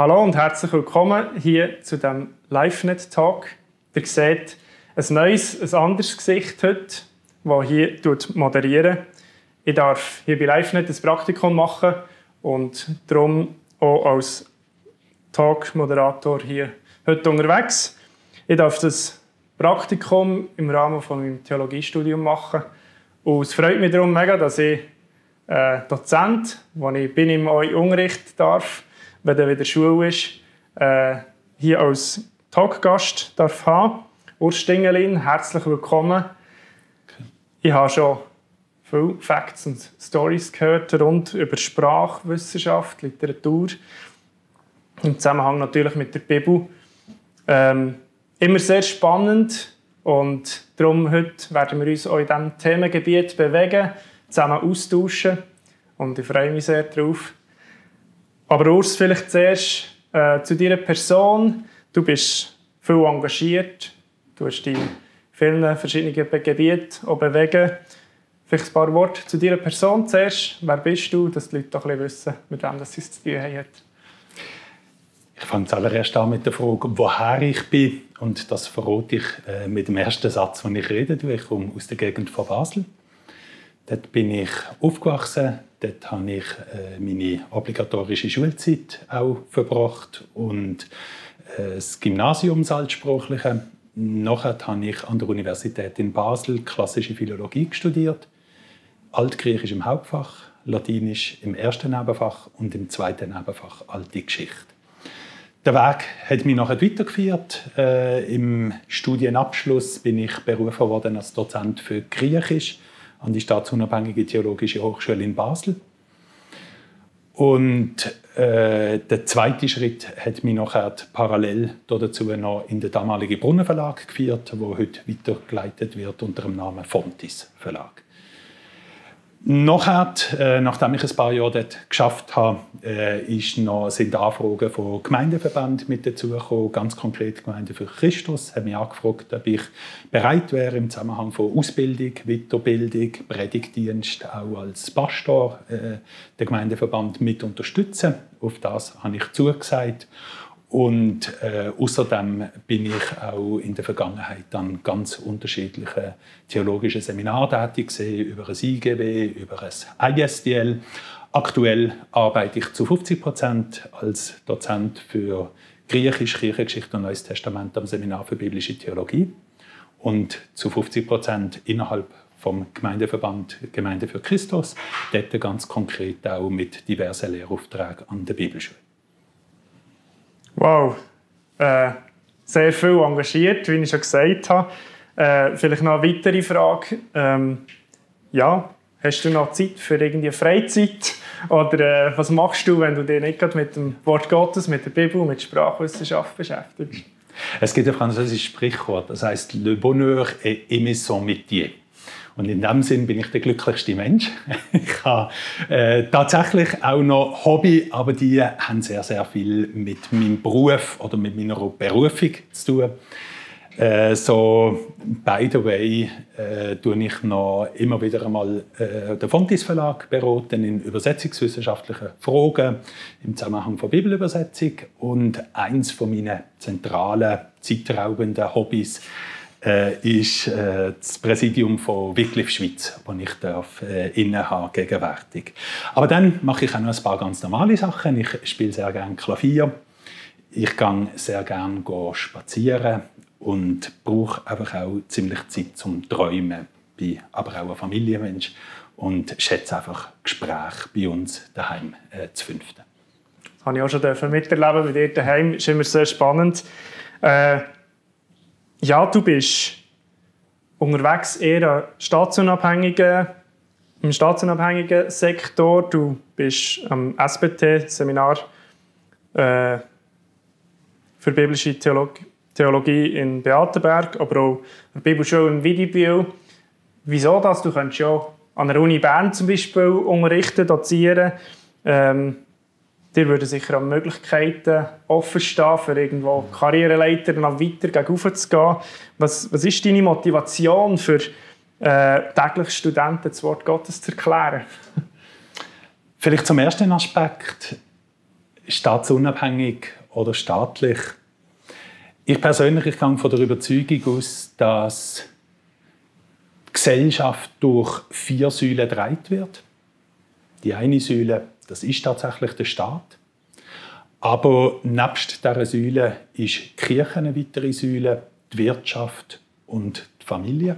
Hallo und herzlich willkommen hier zu diesem LiveNet-Talk. Ihr seht ein neues, ein anderes Gesicht heute, das hier moderiert. Ich darf hier bei LiveNet ein Praktikum machen und darum auch als Talk-Moderator hier heute unterwegs. Ich darf das Praktikum im Rahmen von meinem Theologiestudium machen. Und es freut mich darum mega, dass ich Dozent, wo ich bin im Unterricht darf, wenn dann wieder Schule ist, hier als Talkgast darf haben. Urs Stingelin, herzlich willkommen. Ich habe schon viele Facts und Stories gehört rund über Sprachwissenschaft, Literatur, im Zusammenhang natürlich mit der Bibel. Immer sehr spannend und darum heute werden wir uns auch in diesem Themengebiet bewegen, zusammen austauschen und ich freue mich sehr darauf. Aber Urs, vielleicht zuerst zu deiner Person. Du bist viel engagiert, du hast dich in vielen verschiedenen Gebieten auch bewegen. Vielleicht ein paar Worte zu deiner Person zuerst. Wer bist du, dass die Leute auch ein bisschen wissen, mit wem das es zu tun hat? Ich fange zuallererst an mit der Frage, woher ich bin. Und das verrate ich mit dem ersten Satz, den ich rede. Ich komme aus der Gegend von Basel. Dort bin ich aufgewachsen. Dort habe ich meine obligatorische Schulzeit auch verbracht und das Gymnasium, das Altsprachliche. Nachher habe ich an der Universität in Basel klassische Philologie studiert, Altgriechisch im Hauptfach, Latinisch im ersten Nebenfach und im zweiten Nebenfach Alte Geschichte. Der Weg hat mich nachher weitergeführt. Im Studienabschluss bin ich berufen worden als Dozent für Griechisch an die Staatsunabhängige Theologische Hochschule in Basel. Und der zweite Schritt hat mich nachher parallel dazu noch in den damaligen Brunnen Verlag geführt, der heute weitergeleitet wird unter dem Namen Fontis Verlag. Nachher, nachdem ich ein paar Jahre dort geschafft habe, sind Anfragen von Gemeindeverbänden mit dazugekommen. Ganz konkret Gemeinde für Christus haben mich angefragt, ob ich bereit wäre, im Zusammenhang von Ausbildung, Weiterbildung, Predigtdienst auch als Pastor den Gemeindeverband mit unterstützen. Auf das habe ich zugesagt. Und außerdem bin ich auch in der Vergangenheit an ganz unterschiedlichen theologischen Seminaren tätig gewesen, über ein IGW, über ein ISDL. Aktuell arbeite ich zu 50% als Dozent für Griechisch, Kirchengeschichte und Neues Testament am Seminar für biblische Theologie und zu 50% innerhalb vom Gemeindeverband Gemeinde für Christus, dort ganz konkret auch mit diversen Lehraufträgen an der Bibelschule. Wow, sehr viel engagiert, wie ich schon gesagt habe. Vielleicht noch eine weitere Frage. Hast du noch Zeit für irgendwie Freizeit? Oder was machst du, wenn du dich nicht gerade mit dem Wort Gottes, mit der Bibel, mit Sprachwissenschaft beschäftigst? Es gibt ein französisches Sprichwort, das heißt «Le bonheur est aimer son métier». Und in diesem Sinn bin ich der glücklichste Mensch. Ich habe tatsächlich auch noch Hobby, aber die haben sehr, sehr viel mit meinem Beruf oder mit meiner Berufung zu tun. By the way, tue ich noch immer wieder einmal den Fontis Verlag beraten in übersetzungswissenschaftlichen Fragen im Zusammenhang von Bibelübersetzung. Und eins von meinen zentralen, zeitraubenden Hobbys ist das Präsidium von Wycliffe Schweiz, das ich inne habe, gegenwärtig. Aber dann mache ich auch noch ein paar ganz normale Sachen. Ich spiele sehr gerne Klavier. Ich gehe sehr gerne spazieren und brauche einfach auch ziemlich Zeit zum Träumen. Bin aber auch ein Familienmensch und schätze einfach Gespräche bei uns daheim zu fünften. Das habe ich auch schon miterleben bei dir daheim. Das ist immer sehr spannend. Ja, du bist unterwegs eher im staatsunabhängigen Sektor. Du bist am SBT-Seminar für biblische Theologie in Beatenberg, aber auch an der Bibelschule in Widibühl. Wieso das? Du könntest ja an der Uni Bern zum Beispiel unterrichten, dozieren. Dir würden sicher auch Möglichkeiten offen stehen, für irgendwo Karriereleiter noch weiter gegen zu gehen. Was ist deine Motivation, für täglich Studenten das Wort Gottes zu erklären? Vielleicht zum ersten Aspekt. staatsunabhängig oder staatlich? Ich persönlich gehe von der Überzeugung aus, dass die Gesellschaft durch 4 Säulen getragen wird. Die eine Säule, das ist tatsächlich der Staat. Aber nebst dieser Säule ist die Kirche eine weitere Säule, die Wirtschaft und die Familie.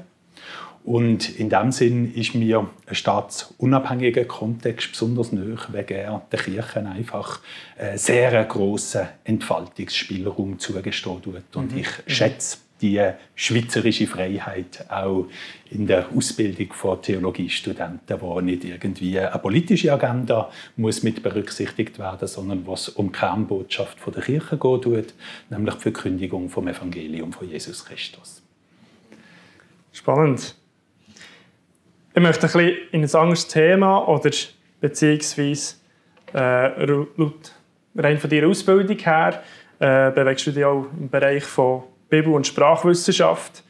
Und in diesem Sinn ist mir ein staatsunabhängiger Kontext besonders nahe, wegen er der Kirche einfach einen sehr grossen Entfaltungsspielraum zugestehen tut. Und ich schätze die schweizerische Freiheit auch in der Ausbildung von Theologiestudenten, wo nicht irgendwie eine politische Agenda muss mit berücksichtigt werden, sondern was um die Kernbotschaft der Kirche geht, nämlich die Verkündigung vom Evangelium von Jesus Christus. Spannend. Ich möchte ein bisschen in ein anderes Thema oder beziehungsweise rein von deiner Ausbildung her bewegst du dich auch im Bereich von Bibel- und Sprachwissenschaft.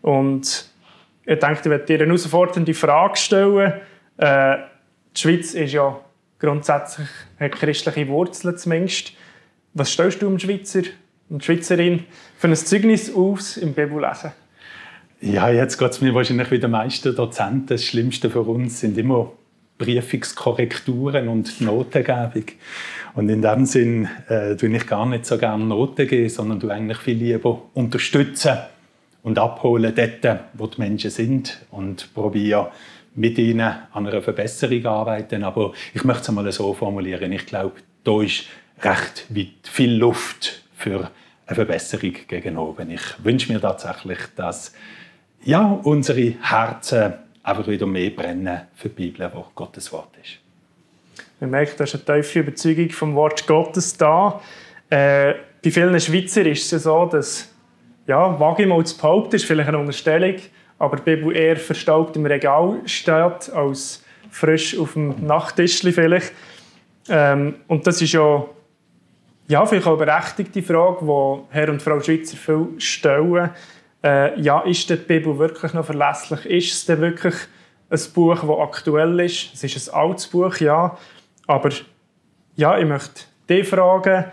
Und ich denke, ich werde dir eine herausfordernde Frage stellen. Die Schweiz ist ja grundsätzlich hat christliche Wurzeln zumindest. Was stellst du dem Schweizer und Schweizerin für ein Zeugnis aus im Bibellesen? Ja, jetzt geht es mir wahrscheinlich wie den meisten Dozenten. Das Schlimmste für uns sind immer Prüfungskorrekturen und Notengebung. Und in diesem Sinn tue ich gar nicht so gerne Noten geben, sondern tue eigentlich viel lieber unterstützen und abholen dort, wo die Menschen sind und probiere mit ihnen an einer Verbesserung arbeiten. Aber ich möchte es einmal so formulieren. Ich glaube, da ist recht weit viel Luft für eine Verbesserung gegen oben. Ich wünsche mir tatsächlich, dass unsere Herzen einfach wieder mehr brennen für die Bibel, wo Gottes Wort ist. Man merkt, da ist eine tiefe Überzeugung vom Wort Gottes da. Bei vielen Schweizern ist es so, dass, wage ich mal zu behaupten, ist vielleicht eine Unterstellung, aber die Bibel eher verstaubt im Regal steht, als frisch auf dem Nachttischli vielleicht. Und das ist vielleicht auch eine berechtigte Frage, die Herr und Frau Schweizer viel stellen. Ist die Bibel wirklich noch verlässlich? Ist es denn wirklich ein Buch, das aktuell ist? Es ist ein altes Buch, ja. Aber ich möchte dich fragen,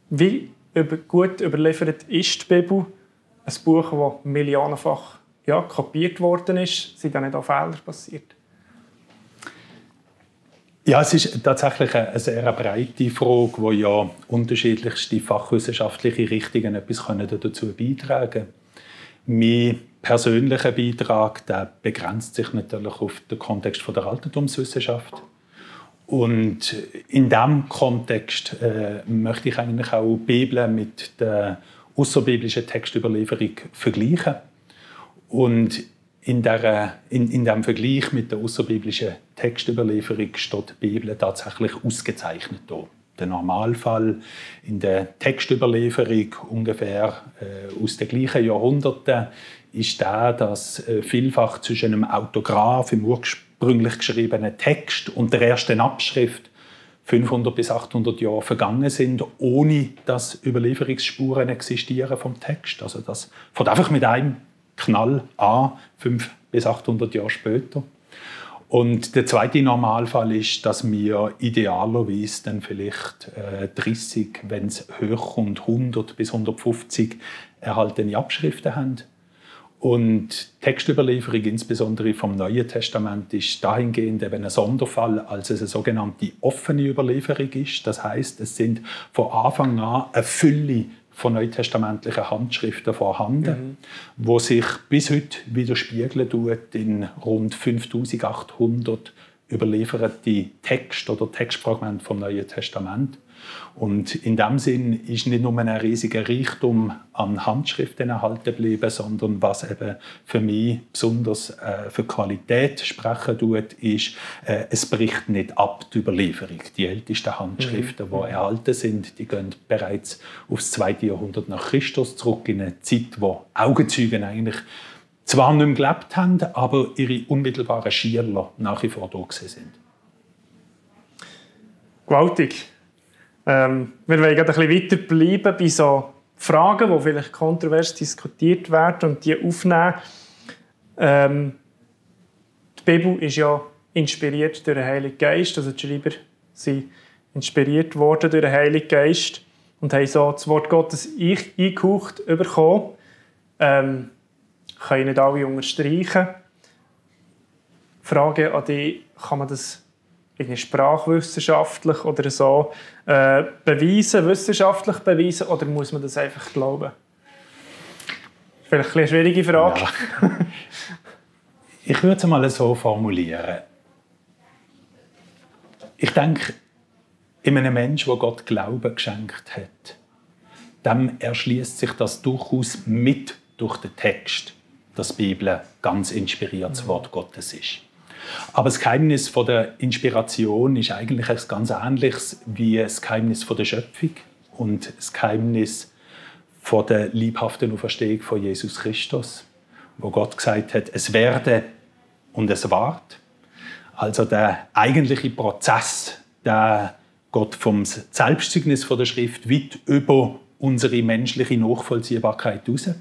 wie gut überliefert ist die Bibel? Ein Buch, das millionenfach kopiert worden ist. Sind da nicht auch Fehler passiert? Ja, es ist tatsächlich eine sehr breite Frage, wo ja unterschiedlichste fachwissenschaftliche Richtungen etwas dazu beitragen können. Mein persönlicher Beitrag der begrenzt sich natürlich auf den Kontext der Altertumswissenschaft. Und in diesem Kontext möchte ich eigentlich auch die Bibel mit der ausserbiblischen Textüberlieferung vergleichen. Und in diesem Vergleich mit der ausserbiblischen Textüberlieferung steht die Bibel tatsächlich ausgezeichnet da. Der Normalfall in der Textüberlieferung ungefähr aus den gleichen Jahrhunderten ist der, dass vielfach zwischen einem Autograph im ursprünglich geschriebenen Text und der ersten Abschrift 500 bis 800 Jahre vergangen sind, ohne dass Überlieferungsspuren existieren vom Text. Also das fängt einfach mit einem Knall an, 500 bis 800 Jahre später. Und der zweite Normalfall ist, dass wir idealerweise dann vielleicht 30, wenn es hochkommt, 100 bis 150 erhaltene Abschriften haben. Und die Textüberlieferung, insbesondere vom Neuen Testament, ist dahingehend eben ein Sonderfall, als es eine sogenannte offene Überlieferung ist. Das heißt, es sind von Anfang an eine Fülle von neutestamentlichen Handschriften vorhanden, wo sich bis heute widerspiegeln tut in rund 5800 überlieferte Texte oder Textfragmente vom Neuen Testament. Und in diesem Sinn ist nicht nur ein riesiger Reichtum an Handschriften erhalten geblieben, sondern was eben für mich besonders für Qualität sprechen tut, ist, es bricht nicht ab, die Überlieferung. Die ältesten Handschriften, die erhalten sind, die gehen bereits aufs 2. Jahrhundert nach Christus zurück, in eine Zeit, wo Augenzeugen eigentlich zwar nicht mehr gelebt haben, aber ihre unmittelbaren Schüler nach wie vor da sind. Gewaltig. Wir wollen ein bisschen weiterbleiben bei so Fragen, die vielleicht kontrovers diskutiert werden und die aufnehmen. Die Bibel ist ja inspiriert durch den Heiligen Geist, also die Schreiber sind inspiriert worden durch den Heiligen Geist und haben so das Wort Gottes eingehaucht bekommen. Können nicht alle unterstreichen. Frage an dich, kann man das sprachwissenschaftlich oder so beweisen, wissenschaftlich beweisen, oder muss man das einfach glauben? Vielleicht eine schwierige Frage. Ja. Ich würde es mal so formulieren. Ich denke, in einem Menschen, der Gott Glauben geschenkt hat, dem erschließt sich das durchaus mit durch den Text, dass die Bibel ganz inspiriertes Wort Gottes ist. Aber das Geheimnis von der Inspiration ist eigentlich etwas ganz Ähnliches wie das Geheimnis von der Schöpfung und das Geheimnis von der liebhaften Auferstehung von Jesus Christus, wo Gott gesagt hat, es werde und es ward. Also der eigentliche Prozess, der Gott vom Selbstzeugnis von der Schrift weit über unsere menschliche Nachvollziehbarkeit raus.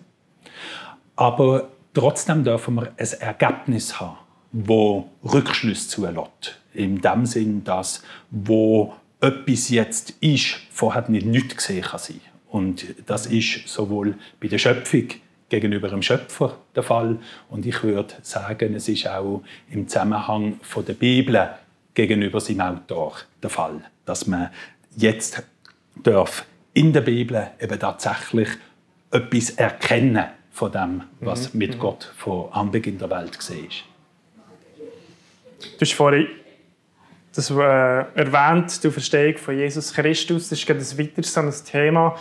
Aber trotzdem dürfen wir ein Ergebnis haben, wo Rückschlüsse zulässt. In dem Sinn, dass wo etwas jetzt ist, vorher nicht gesehen kann sein. Und das ist sowohl bei der Schöpfung gegenüber dem Schöpfer der Fall. Und ich würde sagen, es ist auch im Zusammenhang von der Bibel gegenüber seinem Autor der Fall, dass man jetzt darf in der Bibel eben tatsächlich etwas erkennen von dem, was mit Gott von Anbeginn der Welt gesehen ist. Du hast vorhin das erwähnt, die Verstehung von Jesus Christus. Das ist gerade ein weiteres Thema.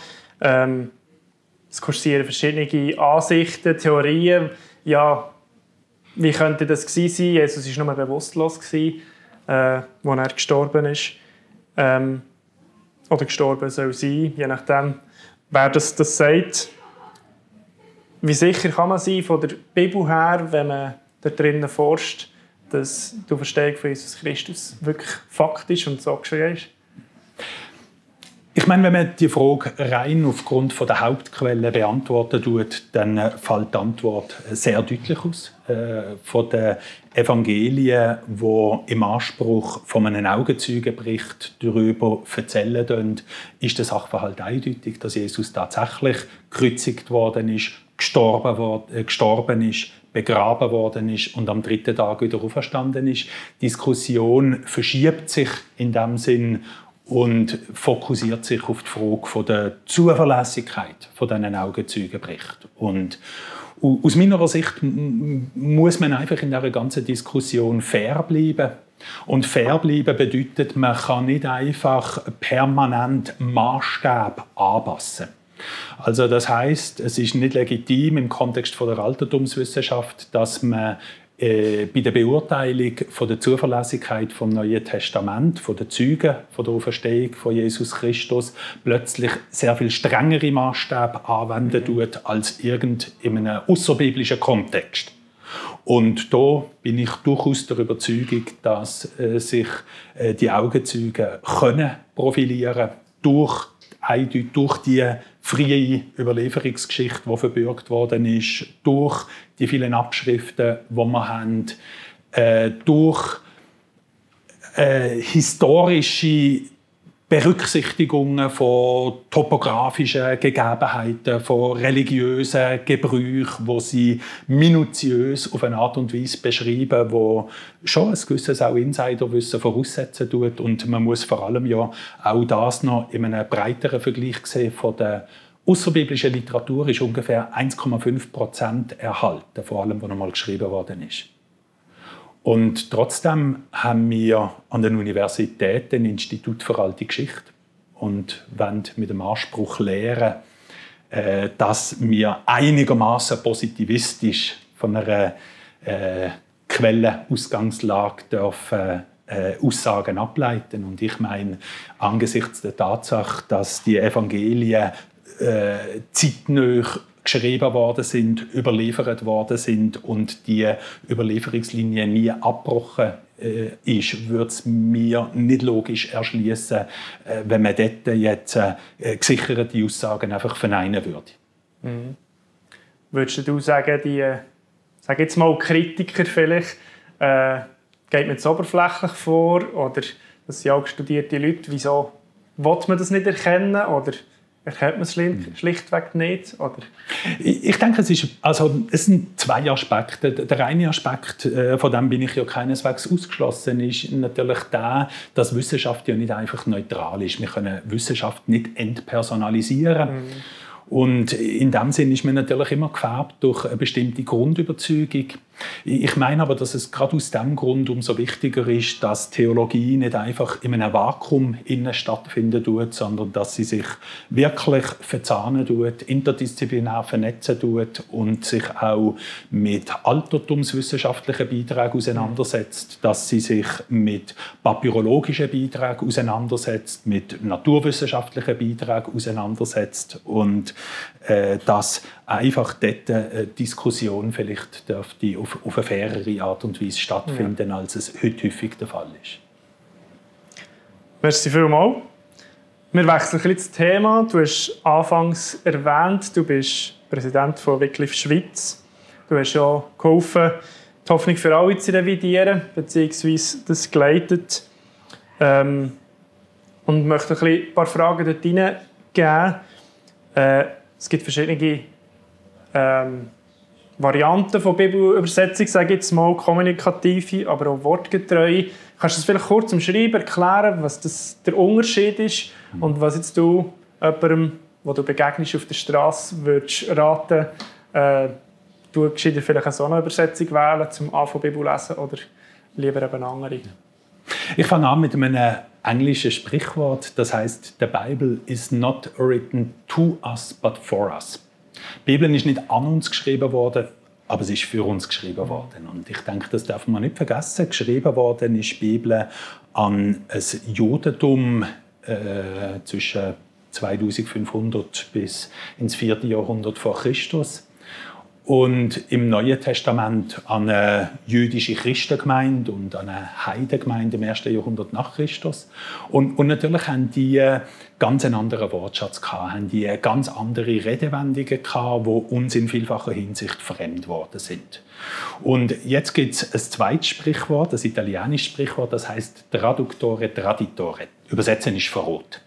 Es kursieren verschiedene Ansichten, Theorien. Ja, wie könnte das gewesen sein? Jesus war nur bewusstlos, als er gestorben ist. Oder gestorben soll sein, je nachdem, wer das sagt. Wie sicher kann man sein von der Bibel her, wenn man da drinnen forscht, dass die Verstehung von Jesus Christus wirklich faktisch und so geschehen ist? Ich meine, wenn man die Frage rein aufgrund von der Hauptquelle beantworten tut, dann fällt die Antwort sehr deutlich aus. Von den Evangelien, die im Anspruch von einem Augenzeugenbericht darüber erzählen, ist der Sachverhalt eindeutig, dass Jesus tatsächlich gekreuzigt worden ist, gestorben ist, begraben worden ist und am 3. Tag wieder auferstanden ist. Die Diskussion verschiebt sich in dem Sinn und fokussiert sich auf die Frage von der Zuverlässigkeit von diesen Augenzeugenberichten. Und aus meiner Sicht muss man einfach in dieser ganzen Diskussion fair bleiben. Und fair bleiben bedeutet, man kann nicht einfach permanent Maßstab anpassen. Also das heisst, es ist nicht legitim im Kontext von der Altertumswissenschaft, dass man bei der Beurteilung von der Zuverlässigkeit vom Neuen Testament, von den Zeugen, von der Auferstehung von Jesus Christus plötzlich sehr viel strengere Maßstäbe anwenden tut als in einem ausserbiblischen Kontext. Und da bin ich durchaus der Überzeugung, dass sich die Augenzeugen können profilieren durch die freie Überlieferungsgeschichte, die verbürgt worden ist, durch die vielen Abschriften, die wir haben, durch historische Berücksichtigungen von topografischen Gegebenheiten, von religiösen Gebräuchen, wo sie minutiös auf eine Art und Weise beschreiben, wo schon ein gewisses auch Insiderwissen voraussetzen tut. Und man muss vor allem ja auch das noch in einem breiteren Vergleich sehen. Von der ausserbiblischen Literatur ist ungefähr 1,5% erhalten, vor allem, was noch mal geschrieben worden ist. Und trotzdem haben wir an den Universitäten ein Institut für alte Geschichte und wollen mit dem Anspruch lehren, dass wir einigermaßen positivistisch von einer Quellenausgangslage dürfen Aussagen ableiten. Und ich meine, angesichts der Tatsache, dass die Evangelien zeitnah geschrieben worden sind, überliefert worden sind und die Überlieferungslinie nie abgebrochen ist, würde es mir nicht logisch erschließen, wenn man dort jetzt gesicherte Aussagen einfach verneinen würde. Mhm. Würdest du sagen, die, sag jetzt mal Kritiker vielleicht, geht man zu oberflächlich vor oder Das sind auch studierte Leute. Wieso will man das nicht erkennen? Oder erkennt man es schlichtweg nicht? Oder? Ich denke, es sind zwei Aspekte. Der eine Aspekt, von dem bin ich ja keineswegs ausgeschlossen, ist natürlich der, dass Wissenschaft ja nicht einfach neutral ist. Wir können Wissenschaft nicht entpersonalisieren. Und in dem Sinn ist man natürlich immer gefärbt durch eine bestimmte Grundüberzeugung. Ich meine aber, dass es gerade aus diesem Grund umso wichtiger ist, dass Theologie nicht einfach in einem Vakuum stattfinden tut, sondern dass sie sich wirklich verzahnen tut, interdisziplinär vernetzen tut und sich auch mit altertumswissenschaftlichen Beiträgen auseinandersetzt, dass sie sich mit papyrologischen Beiträgen auseinandersetzt, mit naturwissenschaftlichen Beiträgen auseinandersetzt und dass einfach dort eine Diskussion vielleicht dürfte auf eine fairere Art und Weise stattfinden, als es heute häufig der Fall ist. Merci vielmals. Wir wechseln ein bisschen das Thema. Du hast anfangs erwähnt, du bist Präsident von Wycliffe Schweiz. Du hast ja geholfen, die Hoffnung für alle zu revidieren, beziehungsweise das geleitet. Und möchte ein paar Fragen dort hineingeben. Es gibt verschiedene Varianten von Bibelübersetzung, sage ich jetzt mal, kommunikative, aber auch wortgetreue. Kannst du das vielleicht kurz umschreiben, erklären, was das der Unterschied ist und was jetzt du jemandem, wo du begegnest auf der Straße, würdest raten, du gescheiter vielleicht so eine Übersetzung wählen, zum Anfang Bibel lesen oder lieber eben andere? Ich fange an mit einem englischen Sprichwort, das heißt, the Bible is not written to us, but for us. Die Bibel ist nicht an uns geschrieben worden, aber sie ist für uns geschrieben worden. Und ich denke, das darf man nicht vergessen. Geschrieben worden ist die Bibel an ein Judentum zwischen 2500 bis ins 4. Jahrhundert vor Christus. Und im Neuen Testament an eine jüdische Christengemeinde und an eine Heidengemeinde im 1. Jahrhundert nach Christus. Und natürlich haben die ganz einen anderen Wortschatz gehabt, haben die ganz andere Redewendungen gehabt, die uns in vielfacher Hinsicht fremd geworden sind. Und jetzt gibt es ein zweites Sprichwort, ein italienisches Sprichwort, das heißt Traductore traditore. Übersetzen ist Verrat.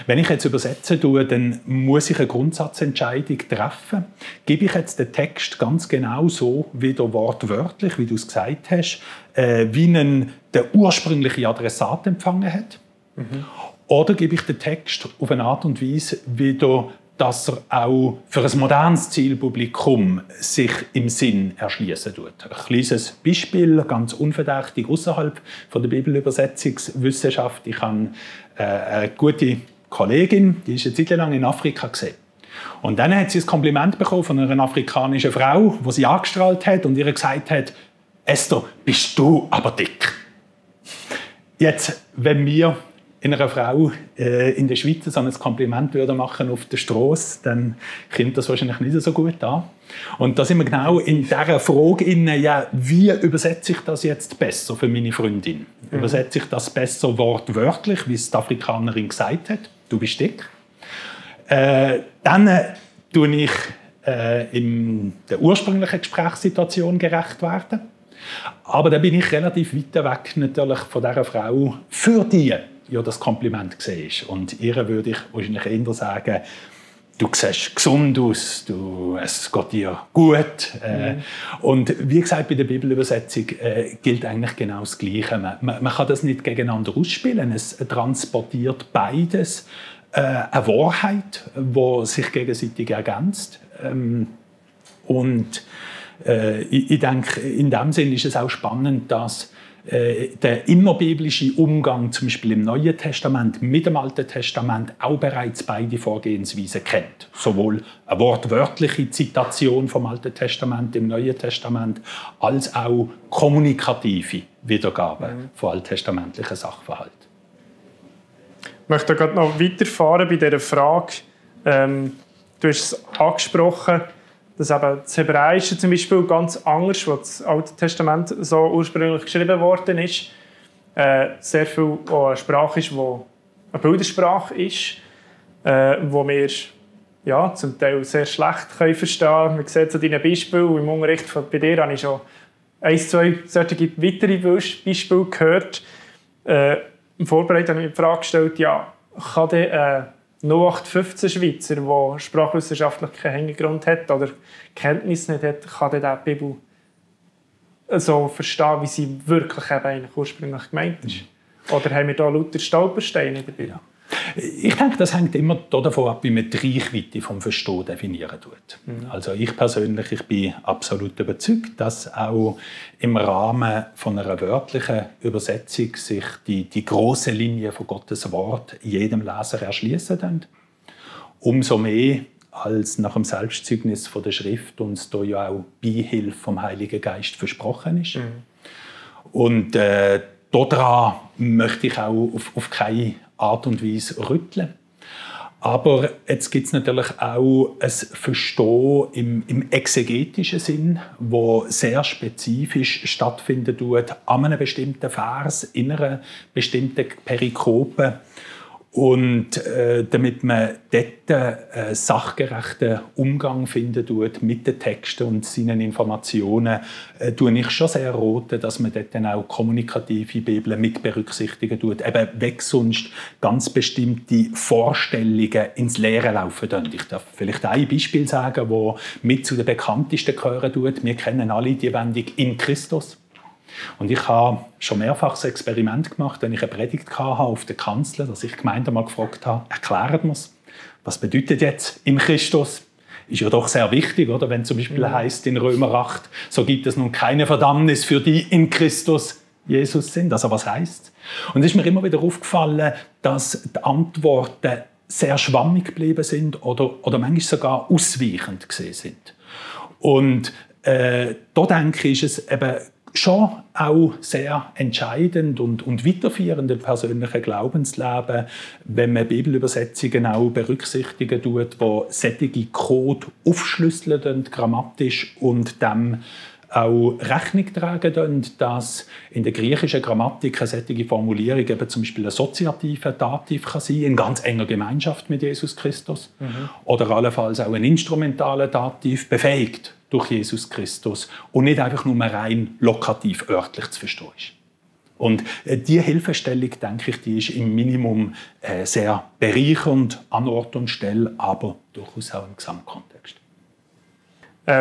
Wenn ich jetzt übersetzen tue, dann muss ich eine Grundsatzentscheidung treffen. Gebe ich jetzt den Text ganz genau so, wieder wortwörtlich, wie du es gesagt hast, wie ihn der ursprüngliche Adressat empfangen hat? Oder gebe ich den Text auf eine Art und Weise wieder, dass er auch für ein modernes Zielpublikum sich im Sinn erschließen tut? Ein kleines Beispiel, ganz unverdächtig außerhalb von der Bibelübersetzungswissenschaft. Ich habe eine gute Kollegin, die ist eine Zeit lang in Afrika gesehen. Und dann hat sie ein Kompliment bekommen von einer afrikanischen Frau, die sie angestrahlt hat und ihr gesagt hat: «Esther, bist du aber dick.» Jetzt, wenn wir einer Frau in der Schweiz so ein Kompliment machen auf der Strasse, dann kommt das wahrscheinlich nicht so gut an. Und da sind wir genau in dieser Frage inne, ja, wie übersetze ich das jetzt besser für meine Freundin? Übersetze ich das besser wortwörtlich, wie es die Afrikanerin gesagt hat? Du bist dick. Dann tue ich in der ursprünglichen Gesprächssituation gerecht werden. Aber da bin ich relativ weit weg natürlich von dieser Frau, für die ja das Kompliment gesehen ist. Und ihr würde ich wahrscheinlich eher sagen: «Du siehst gesund aus, es geht dir gut.» Und wie gesagt, bei der Bibelübersetzung gilt eigentlich genau das Gleiche. Man kann das nicht gegeneinander ausspielen. Es transportiert beides eine Wahrheit, die sich gegenseitig ergänzt. Und ich denke, in dem Sinn ist es auch spannend, dass der innerbiblische Umgang zum Beispiel im Neuen Testament mit dem Alten Testament auch bereits beide Vorgehensweisen kennt. Sowohl eine wortwörtliche Zitation vom Alten Testament im Neuen Testament als auch kommunikative Wiedergabe von alttestamentlichen Sachverhalten. Ich möchte gerade noch weiterfahren bei dieser Frage. Du hast es angesprochen, dass eben das Hebräische zum Beispiel ganz anders, was das Alte Testament so ursprünglich geschrieben worden ist, sehr viel auch eine Sprache ist, die eine Bildersprache ist, wo wir ja, zum Teil sehr schlecht verstehen können. Man sieht es an deinen Beispielen. Im Unterricht bei dir habe ich schon 1, 2 solche weitere Beispiele gehört. im Vorbereiten habe ich mir die Frage gestellt, ja, kann der 0815 Schweizer, der sprachwissenschaftlich keinen Hintergrund hat oder Kenntnis nicht hat, kann der die Bibel so verstehen, wie sie wirklich eben eigentlich ursprünglich gemeint ist? Oder haben wir da lauter Stolpersteine in der Bibel? Ja. Ich denke, das hängt immer davon ab, wie man die Reichweite vom Verstehen definieren tut. Also ich persönlich, ich bin absolut überzeugt, dass auch im Rahmen von einer wörtlichen Übersetzung sich die grosse Linie von Gottes Wort jedem Leser erschließen können. Umso mehr als nach dem Selbstzeugnis von der Schrift uns da ja auch Beihilfe vom Heiligen Geist versprochen ist. Und daran möchte ich auch auf keine Art und Weise rütteln. Aber jetzt gibt es natürlich auch ein Verstehen im exegetischen Sinn, wo sehr spezifisch stattfinden tut an einem bestimmten Vers, in einer bestimmten Perikope. Und damit man dort einen sachgerechten Umgang finden tut mit den Texten und seinen Informationen, tue ich schon sehr raten, dass man dort dann auch kommunikative Bibeln mit berücksichtigen tut. Eben weg sonst ganz bestimmte Vorstellungen ins Leere laufen können. Ich darf vielleicht ein Beispiel sagen, das mit zu den bekanntesten gehören tut. Wir kennen alle die Wendung «in Christus». Und ich habe schon mehrfach das Experiment gemacht, wenn ich eine Predigt hatte auf der Kanzel, dass ich die Gemeinde mal gefragt habe, erklärt mir's, was bedeutet jetzt «in Christus»? Ist ja doch sehr wichtig, oder? Wenn zum Beispiel heißt in Römer 8, so gibt es nun keine Verdammnis für die in Christus Jesus sind. Also was heißt? Und es ist mir immer wieder aufgefallen, dass die Antworten sehr schwammig geblieben sind oder manchmal sogar ausweichend gesehen sind. Und da denke ich, ist es eben schon auch sehr entscheidend und weiterführend im persönlichen Glaubensleben, wenn man Bibelübersetzungen auch berücksichtigen tut, die solche Code aufschlüsseln, grammatisch und dem auch Rechnung tragen, dass in der griechischen Grammatik eine solche Formulierung eben zum Beispiel ein assoziativer Dativ kann sein, in ganz enger Gemeinschaft mit Jesus Christus, oder allenfalls auch ein instrumentaler Dativ, befähigt durch Jesus Christus und nicht einfach nur rein lokativ örtlich zu verstehen ist. Und diese Hilfestellung, denke ich, die ist im Minimum sehr bereichernd an Ort und Stelle, aber durchaus auch im Gesamtkontext.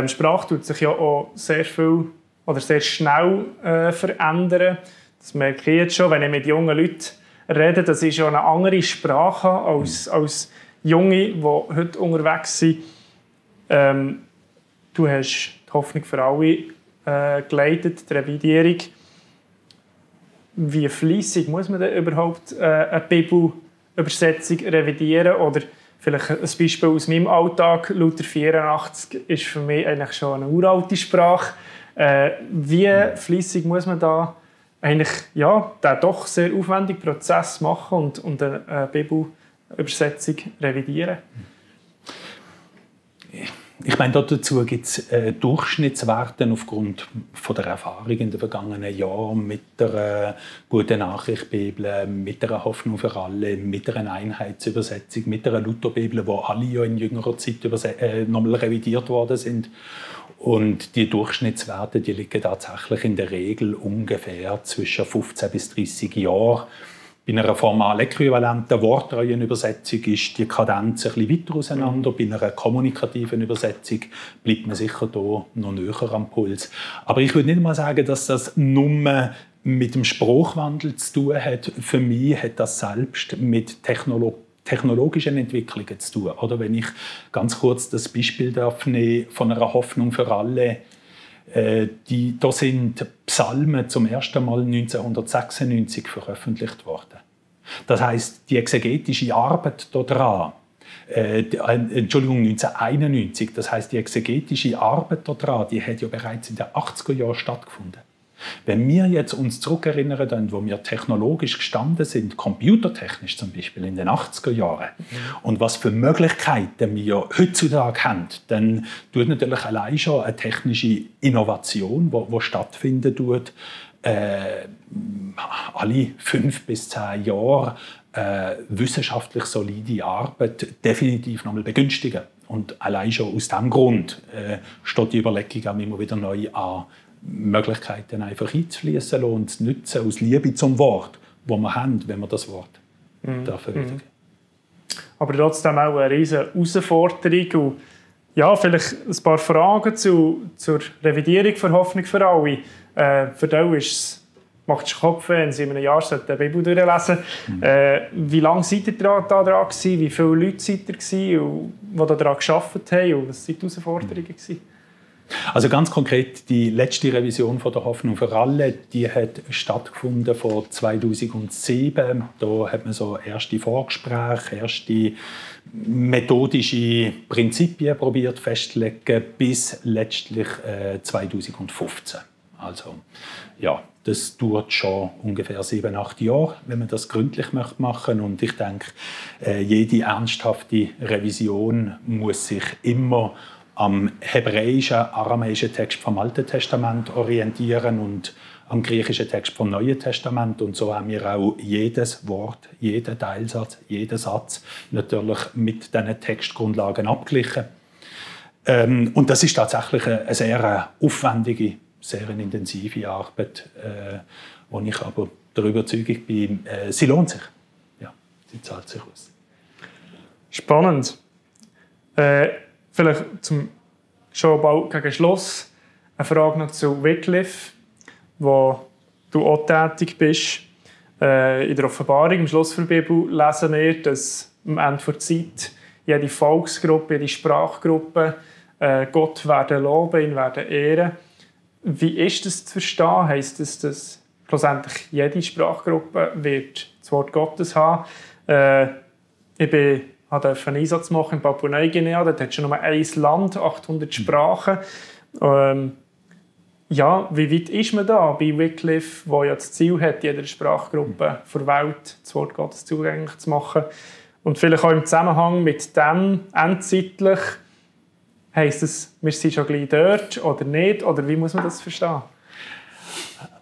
Sprache tut sich ja auch sehr viel oder sehr schnell verändern. Das merke ich jetzt schon, wenn ich mit jungen Leuten rede, dass ich schon eine andere Sprache habe als Junge, die heute unterwegs sind. Du hast die Hoffnung für alle geleitet, die Revidierung. Wie fleissig muss man denn überhaupt eine Bibelübersetzung revidieren? Oder vielleicht ein Beispiel aus meinem Alltag. Luther 84 ist für mich eigentlich schon eine uralte Sprache. Wie fleissig muss man da eigentlich den doch sehr aufwendigen Prozess machen und eine Bibelübersetzung revidieren? Ich meine, dazu gibt es Durchschnittswerte aufgrund von der Erfahrung in den vergangenen Jahren mit der guten Nachricht Bibel, mit der Hoffnung für alle, mit einer Einheitsübersetzung, mit der Lutherbibel, wo alle ja in jüngerer Zeit nochmal revidiert worden sind. Und die Durchschnittswerte, die liegen tatsächlich in der Regel ungefähr zwischen 15 bis 30 Jahren. Bei einer formal äquivalenten wortreuen Übersetzung ist die Kadenz ein bisschen weiter auseinander. Bei einer kommunikativen Übersetzung bleibt man sicher hier noch näher am Puls. Aber ich würde nicht mal sagen, dass das nur mit dem Sprachwandel zu tun hat. Für mich hat das selbst mit technologischen Entwicklungen zu tun. Oder wenn ich ganz kurz das Beispiel darf nehmen von einer Hoffnung für alle. Da sind Psalmen zum ersten Mal 1996 veröffentlicht worden. Das heisst, die exegetische Arbeit daran, 1991, das heisst, die exegetische Arbeit daran, die hat ja bereits in den 80er Jahren stattgefunden. Wenn wir jetzt uns zurückerinnern, wo wir technologisch gestanden sind, computertechnisch zum Beispiel in den 80er Jahren, und was für Möglichkeiten wir heutzutage haben, dann tut natürlich allein schon eine technische Innovation, die stattfinden tut, alle 5 bis 10 Jahre wissenschaftlich solide Arbeit definitiv nochmal begünstigen. Und allein schon aus diesem Grund steht die Überlegung auch immer wieder neu an, Möglichkeiten einfach einzufließen und zu nutzen aus Liebe zum Wort, die wir haben, wenn wir das Wort weitergeben. Aber trotzdem auch eine riesige Herausforderung. Und ja, vielleicht ein paar Fragen zur Revidierung der Hoffnung für alle. Für dich macht es Kopf, wenn Sie in einem Jahr die Bibel durchlesen sollten. Wie lange seid ihr da dran gewesen? Wie viele Leute seid ihr gewesen, die daran gearbeitet haben? Und was waren die Herausforderungen gewesen? Also ganz konkret, die letzte Revision von der Hoffnung für alle, die hat stattgefunden vor 2007. Da hat man so erste Vorgespräche, erste methodische Prinzipien probiert festzulegen, bis letztlich 2015. Also ja, das dauert schon ungefähr 7-8 Jahre, wenn man das gründlich machen möchte. Und ich denke, jede ernsthafte Revision muss sich immer am hebräischen, aramäischen Text vom Alten Testament orientieren und am griechischen Text vom Neuen Testament. Und so haben wir auch jedes Wort, jeden Teilsatz, jeden Satz natürlich mit diesen Textgrundlagen abgeglichen. Und das ist tatsächlich eine sehr aufwendige, sehr intensive Arbeit, wo ich aber der Überzeugung bin, sie lohnt sich. Ja, sie zahlt sich aus. Spannend. Vielleicht schon bald gegen Schluss eine Frage noch zu Wycliffe, wo du auch tätig bist. In der Offenbarung, am Schluss der Bibel, lesen wir, dass am Ende der Zeit jede Volksgruppe, jede Sprachgruppe Gott werden loben, ihn werden ehren. Wie ist das zu verstehen? Heisst das, dass schlussendlich jede Sprachgruppe wird das Wort Gottes haben? Ich durfte einen Einsatz machen in Papua-Neuguinea. Dort hat es schon nur ein Land, 800 Sprachen. Ja, wie weit ist man da bei Wycliffe, der ja das Ziel hat, jeder Sprachgruppe der Welt das Wort Gottes zugänglich zu machen? Und vielleicht auch im Zusammenhang mit dem endzeitlich, heisst es, wir sind schon gleich dort oder nicht? Oder wie muss man das verstehen?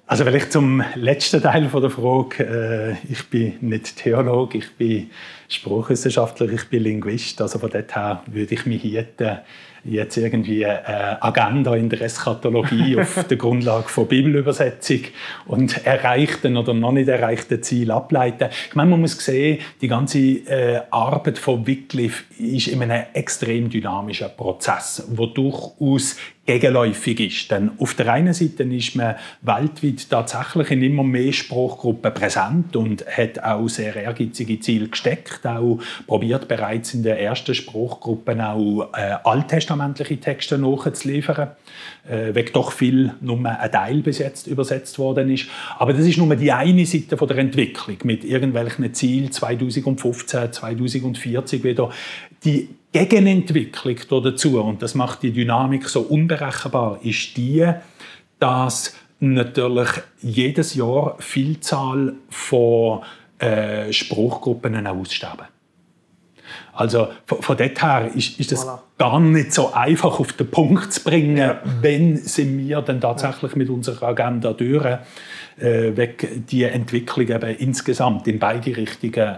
Also vielleicht zum letzten Teil der Frage. Ich bin nicht Theologe, ich bin Sprachwissenschaftler, ich bin Linguist. Also von dort her würde ich mich jetzt irgendwie eine Agenda in der Eschatologie auf der Grundlage von Bibelübersetzung und erreichten oder noch nicht erreichten Ziel ableiten. Ich meine, man muss sehen, die ganze Arbeit von Wycliffe ist in einem extrem dynamischen Prozess, der durchaus gegenläufig ist. Denn auf der einen Seite ist man weltweit tatsächlich in immer mehr Sprachgruppen präsent und hat auch sehr ehrgeizige Ziele gesteckt, auch probiert bereits in den ersten Sprachgruppen auch alttestamentliche Texte nachzuliefern, weil doch viel nur ein Teil bis jetzt übersetzt worden ist. Aber das ist nur die eine Seite der Entwicklung mit irgendwelchen Zielen 2015, 2040 wieder. Die Gegenentwicklung dazu, und das macht die Dynamik so unberechenbar, ist die, dass natürlich jedes Jahr Vielzahl von Sprachgruppen aussterben. Also von dort her ist das gar nicht so einfach auf den Punkt zu bringen, wenn sind wir dann tatsächlich mit unserer Agenda durch, wegen die Entwicklung eben insgesamt in beide Richtungen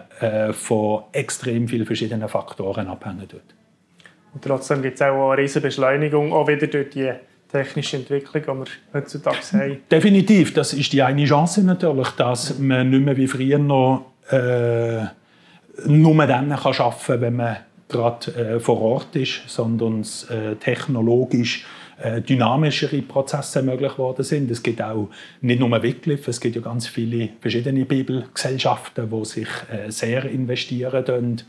von extrem vielen verschiedenen Faktoren abhängen tut. Und trotzdem gibt es auch eine riesige Beschleunigung, auch wieder durch die technische Entwicklung, die wir heutzutage haben. Definitiv, das ist die eine Chance natürlich, dass man nicht mehr wie früher noch nur dann arbeiten kann, wenn man gerade vor Ort ist, sondern technologisch dynamischere Prozesse möglich geworden sind. Es gibt auch nicht nur Wycliffe, es gibt ja ganz viele verschiedene Bibelgesellschaften, die sich sehr investieren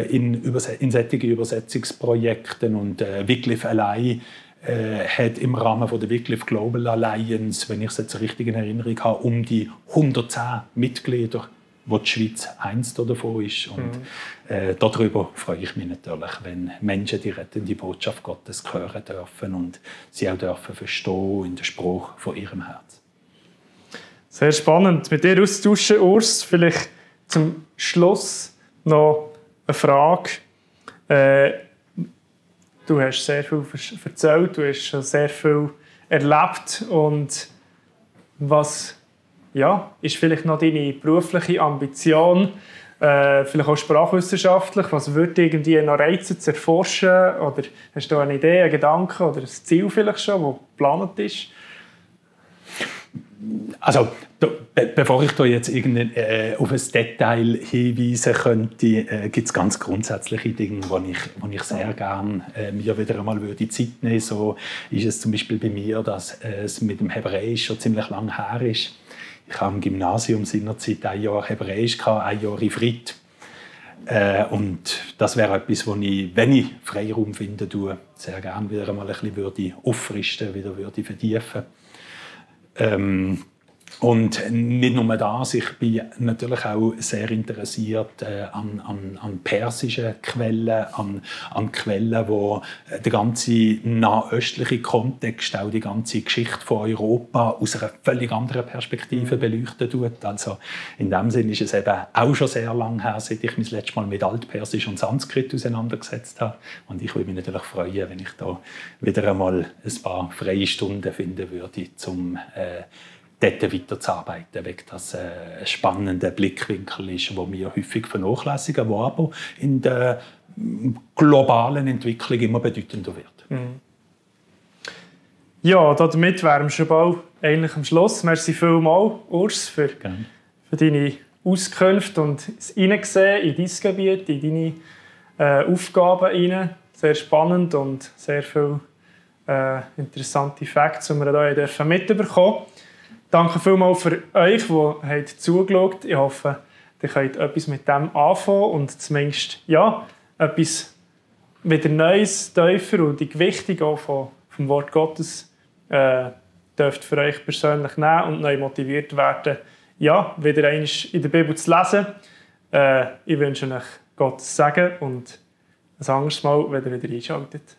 in solche Übersetzungsprojekte. Und Wycliffe allein hat im Rahmen von der Wycliffe Global Alliance, wenn ich es jetzt richtig in Erinnerung habe, um die 110 Mitglieder, wo die Schweiz eins davon ist. Und darüber freue ich mich natürlich, wenn Menschen die rettende Botschaft Gottes hören dürfen und sie auch dürfen verstehen in der Sprache von ihrem Herz. Sehr spannend. Mit dir austauschen, Urs. Vielleicht zum Schluss noch eine Frage. Du hast sehr viel erzählt, du hast schon sehr viel erlebt. Und was ist vielleicht noch deine berufliche Ambition, vielleicht auch sprachwissenschaftlich? Was würde dich irgendwie noch reizen, zu erforschen? Oder hast du eine Idee, einen Gedanken oder ein Ziel vielleicht schon, das geplant ist? Also, bevor ich da jetzt auf ein Detail hinweisen könnte, gibt es ganz grundsätzliche Dinge, die ich sehr gerne mir wieder einmal Zeit nehmen würde. So ist es zum Beispiel bei mir, dass es mit dem Hebräisch schon ziemlich lang her ist. Ich habe im Gymnasium seinerzeit 1 Jahr Hebräisch, 1 Jahr Ivrit. Und das wäre etwas, wo ich, wenn ich Freiraum finde, sehr gerne wieder einmal ein bisschen auffrischen, wieder vertiefen. Und nicht nur das, ich bin natürlich auch sehr interessiert an persischen Quellen, an Quellen, wo der ganze nahöstliche Kontext, auch die ganze Geschichte von Europa aus einer völlig anderen Perspektive beleuchten tut. Also in dem Sinne ist es eben auch schon sehr lange her, seit ich mich das letzte Mal mit Altpersisch und Sanskrit auseinandergesetzt habe. Und ich würde mich natürlich freuen, wenn ich da wieder einmal ein paar freie Stunden finden würde, um dort weiterzuarbeiten, weil das ein spannender Blickwinkel ist, den wir häufig vernachlässigen, der aber in der globalen Entwicklung immer bedeutender wird. Mhm. Ja, damit wären wir schon bald eigentlich am Schluss. Merci vielmals, Urs, für deine Auskünfte und das Hineinsehen in dein Gebiet, in deine Aufgaben rein. Sehr spannend und sehr viele interessante Facts, die wir hier mitbekommen dürfen. Danke vielmals für euch, die zugeschaut habt. Ich hoffe, ihr könnt etwas mit dem anfangen und zumindest etwas wieder Neues, tiefer und die Gewichtung auch vom Wort Gottes dürft für euch persönlich nehmen und neu motiviert werden, wieder einmal in der Bibel zu lesen. Ich wünsche euch Gottes Segen und ein anderes Mal, wenn ihr wieder einschaltet.